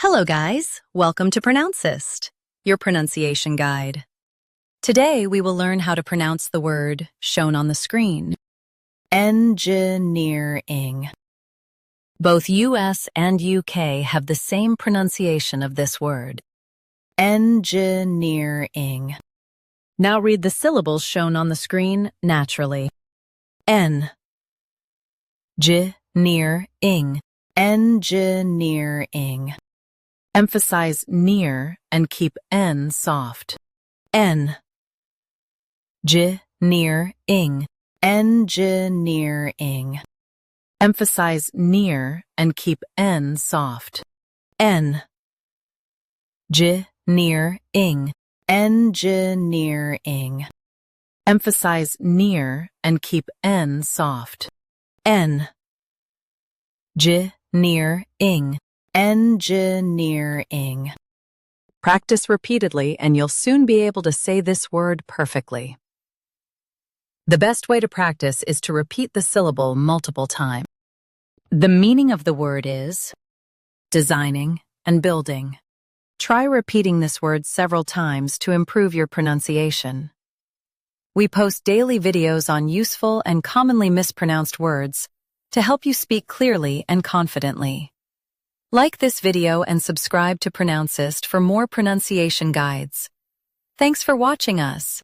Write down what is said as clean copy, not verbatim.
Hello guys, welcome to Pronouncist, your pronunciation guide. Today we will learn how to pronounce the word shown on the screen. Engineering. Both US and UK have the same pronunciation of this word. Engineering. Now read the syllables shown on the screen naturally. N. Ing. Engineering. Emphasize near and keep N soft. N. Ing. Engineering. Emphasize near and keep N soft. N. Ing. Engineering. Emphasize near and keep N soft. N. Ing. Engineering. Practice repeatedly and you'll soon be able to say this word perfectly. The best way to practice is to repeat the syllable multiple times. The meaning of the word is designing and building. Try repeating this word several times to improve your pronunciation. We post daily videos on useful and commonly mispronounced words to help you speak clearly and confidently. Like this video and subscribe to Pronouncist for more pronunciation guides. Thanks for watching us.